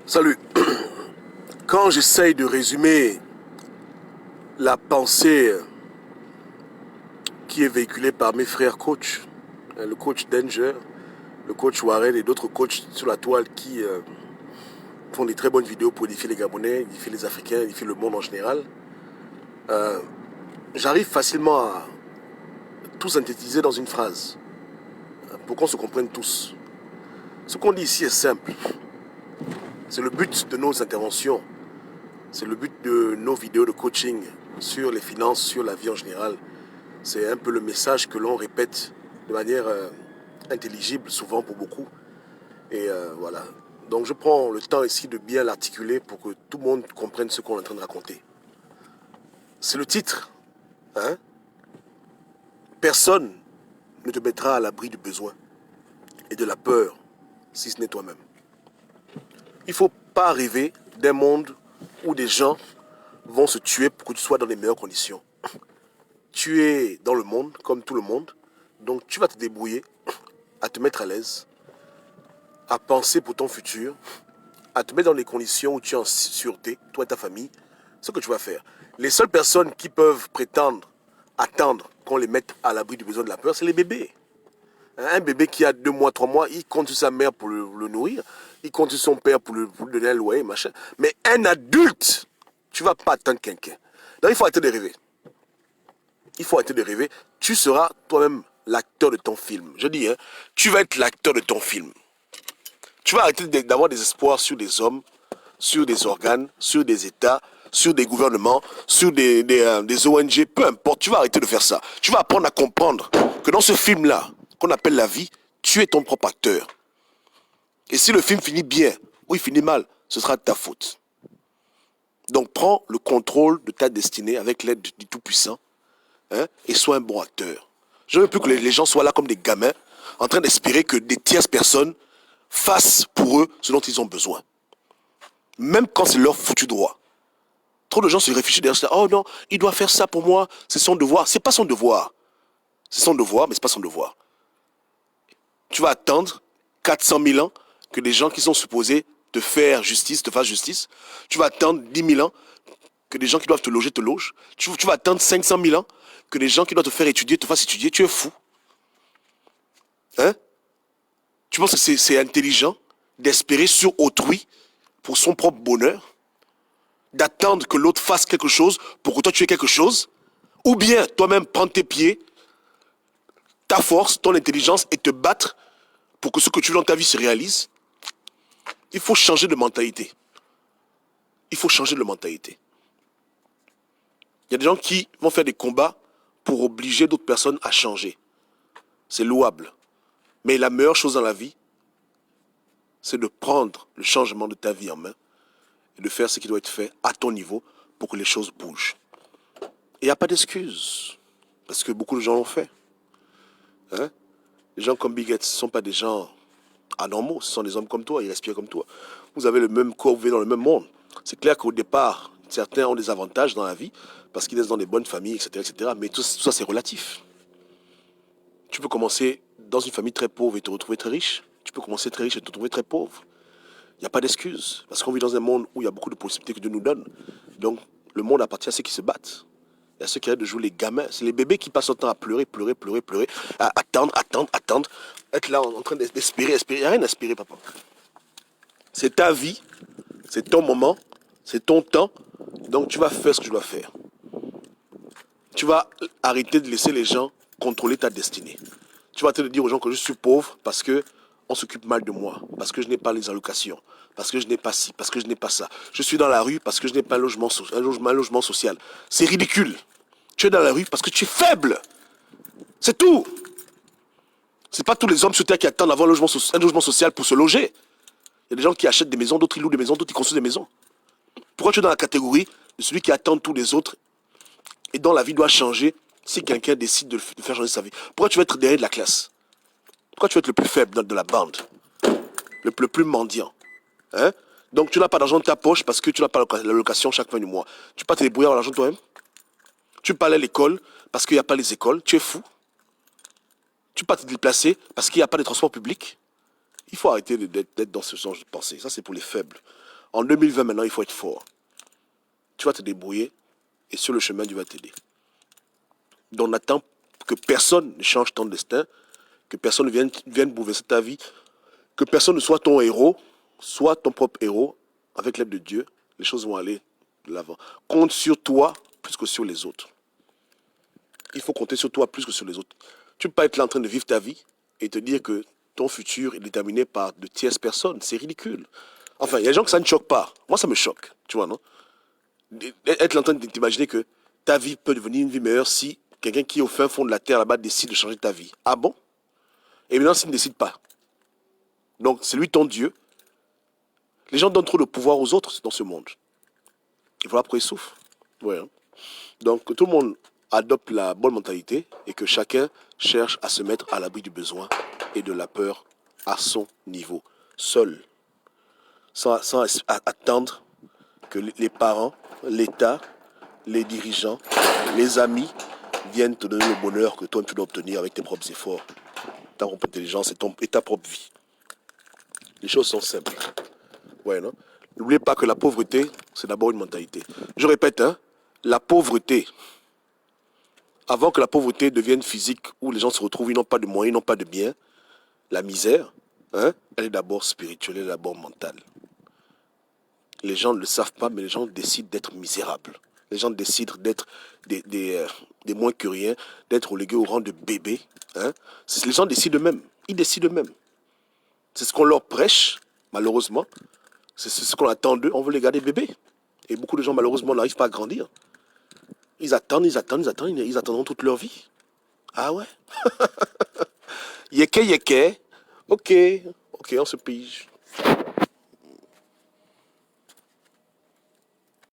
Salut. Quand j'essaye de résumer la pensée qui est véhiculée par mes frères coachs, le coach Danger, le coach Warren et d'autres coachs sur la toile qui font des très bonnes vidéos pour édifier les Gabonais, édifier les Africains, édifier le monde en général, j'arrive facilement à tout synthétiser dans une phrase pour qu'on se comprenne tous. Ce qu'on dit ici est simple. C'est le but de nos interventions. C'est le but de nos vidéos de coaching sur les finances, sur la vie en général. C'est un peu le message que l'on répète de manière intelligible, souvent pour beaucoup. Et voilà. Donc je prends le temps ici de bien l'articuler pour que tout le monde comprenne ce qu'on est en train de raconter. C'est le titre. Hein? Personne ne te mettra à l'abri du besoin et de la peur, si ce n'est toi-même. Il ne faut pas rêver d'un monde où des gens vont se tuer pour que tu sois dans les meilleures conditions. Tu es dans le monde, comme tout le monde, donc tu vas te débrouiller à te mettre à l'aise, à penser pour ton futur, à te mettre dans les conditions où tu es en sûreté, toi et ta famille, ce que tu vas faire. Les seules personnes qui peuvent prétendre, attendre qu'on les mette à l'abri du besoin de la peur, c'est les bébés. Un bébé qui a 2 mois, 3 mois, il compte sur sa mère pour le nourrir, il compte sur son père pour lui donner un loyer, machin. Mais un adulte, tu ne vas pas attendre quelqu'un. Donc il faut arrêter de rêver. Il faut arrêter de rêver. Tu seras toi-même l'acteur de ton film. Je dis, hein, tu vas être l'acteur de ton film. Tu vas arrêter d'avoir des espoirs sur des hommes, sur des organes, sur des États, sur des gouvernements, sur des ONG, peu importe. Tu vas arrêter de faire ça. Tu vas apprendre à comprendre que dans ce film-là, qu'on appelle la vie, tu es ton propre acteur. Et si le film finit bien ou il finit mal, ce sera de ta faute. Donc prends le contrôle de ta destinée avec l'aide du Tout-Puissant, hein, et sois un bon acteur. Je ne veux plus que les gens soient là comme des gamins, en train d'espérer que des tierces personnes fassent pour eux ce dont ils ont besoin. Même quand c'est leur foutu droit. Trop de gens se réfléchissent derrière ça. Oh non, il doit faire ça pour moi, c'est son devoir. C'est pas son devoir. C'est son devoir, mais c'est pas son devoir. Tu vas attendre 400 000 ans que les gens qui sont supposés te faire justice, te fassent justice. Tu vas attendre 10 000 ans que des gens qui doivent te loger te logent. Tu vas attendre 500 000 ans que des gens qui doivent te faire étudier te fassent étudier. Tu es fou. Hein? Tu penses que c'est intelligent d'espérer sur autrui pour son propre bonheur? D'attendre que l'autre fasse quelque chose pour que toi tu aies quelque chose? Ou bien toi-même prendre tes pieds, ta force, ton intelligence et te battre pour que ce que tu veux dans ta vie se réalise? Il faut changer de mentalité. Il faut changer de mentalité. Il y a des gens qui vont faire des combats pour obliger d'autres personnes à changer. C'est louable. Mais la meilleure chose dans la vie, c'est de prendre le changement de ta vie en main et de faire ce qui doit être fait à ton niveau pour que les choses bougent. Et il n'y a pas d'excuse, parce que beaucoup de gens l'ont fait. Hein? Les gens comme Bill Gates ne sont pas des gens anormaux, ce sont des hommes comme toi, ils respirent comme toi. Vous avez le même corps, vous vivez dans le même monde. C'est clair qu'au départ, certains ont des avantages dans la vie, parce qu'ils naissent dans des bonnes familles, etc. etc. mais tout ça, c'est relatif. Tu peux commencer dans une famille très pauvre et te retrouver très riche. Tu peux commencer très riche et te retrouver très pauvre. Il n'y a pas d'excuse, parce qu'on vit dans un monde où il y a beaucoup de possibilités que Dieu nous donne. Donc, le monde appartient à ceux qui se battent. Il y a ceux qui arrêtent de jouer les gamins. C'est les bébés qui passent leur temps à pleurer, pleurer, pleurer, pleurer, à attendre, attendre, attendre, être là en train d'espérer, espérer. Il n'y a rien à espérer, papa. C'est ta vie, c'est ton moment, c'est ton temps, donc tu vas faire ce que tu dois faire. Tu vas arrêter de laisser les gens contrôler ta destinée. Tu vas te dire aux gens que je suis pauvre parce que on s'occupe mal de moi, parce que je n'ai pas les allocations, parce que je n'ai pas ci, parce que je n'ai pas ça. Je suis dans la rue parce que je n'ai pas un logement social. C'est ridicule. Tu es dans la rue parce que tu es faible. C'est tout. C'est pas tous les hommes sur terre qui attendent d'avoir un logement social pour se loger. Il y a des gens qui achètent des maisons, d'autres ils louent des maisons, d'autres ils construisent des maisons. Pourquoi tu es dans la catégorie de celui qui attend tous les autres et dont la vie doit changer si quelqu'un décide de faire changer sa vie? Pourquoi tu veux être derrière de la classe? Pourquoi tu veux être le plus faible de la bande? Le plus mendiant? Hein? Donc tu n'as pas d'argent dans ta poche parce que tu n'as pas la location chaque fin du mois. Tu ne peux pas te débrouiller avec l'argent toi-même? Tu peux pas aller à l'école parce qu'il n'y a pas les écoles? Tu es fou? Tu ne peux pas te déplacer parce qu'il n'y a pas de transport public? Il faut arrêter d'être dans ce genre de pensée. Ça, c'est pour les faibles. En 2020, maintenant, il faut être fort. Tu vas te débrouiller et sur le chemin, Dieu va t'aider. Donc, n'attends que personne ne change ton destin, que personne ne vienne bouleverser ta vie, que personne ne soit ton héros, sois ton propre héros. Avec l'aide de Dieu, les choses vont aller de l'avant. Compte sur toi plus que sur les autres. Il faut compter sur toi plus que sur les autres. Tu ne peux pas être là en train de vivre ta vie et te dire que ton futur est déterminé par de tierces personnes. C'est ridicule. Enfin, il y a des gens que ça ne choque pas. Moi, ça me choque. Tu vois, non? Être là en train de t'imaginer que ta vie peut devenir une vie meilleure si quelqu'un qui est au fin fond de la terre là-bas décide de changer ta vie. Ah bon? Et maintenant, s'il ne décide pas. Donc, c'est lui ton Dieu. Les gens donnent trop de pouvoir aux autres dans ce monde. Et voilà pourquoi ils souffrent. Ouais, hein. Donc, que tout le monde adopte la bonne mentalité et que chacun cherche à se mettre à l'abri du besoin et de la peur à son niveau, seul, sans attendre que les parents, l'État, les dirigeants, les amis viennent te donner le bonheur que toi tu dois obtenir avec tes propres efforts, ta propre intelligence et ta propre vie. Les choses sont simples. Ouais, non? N'oubliez pas que la pauvreté, c'est d'abord une mentalité. Je répète, hein, la pauvreté, avant que la pauvreté devienne physique, où les gens se retrouvent, ils n'ont pas de moyens, ils n'ont pas de biens, la misère, hein, elle est d'abord spirituelle, elle est d'abord mentale. Les gens ne le savent pas, mais les gens décident d'être misérables. Les gens décident d'être des moins que rien, d'être relégués au rang de bébés. Hein. Les gens décident eux-mêmes. Ils décident eux-mêmes. C'est ce qu'on leur prêche, malheureusement. C'est ce qu'on attend d'eux. On veut les garder bébés. Et beaucoup de gens, malheureusement, n'arrivent pas à grandir. Ils attendent, ils attendront toute leur vie. Ah ouais? Yeke, yeke. Ok, on se pige.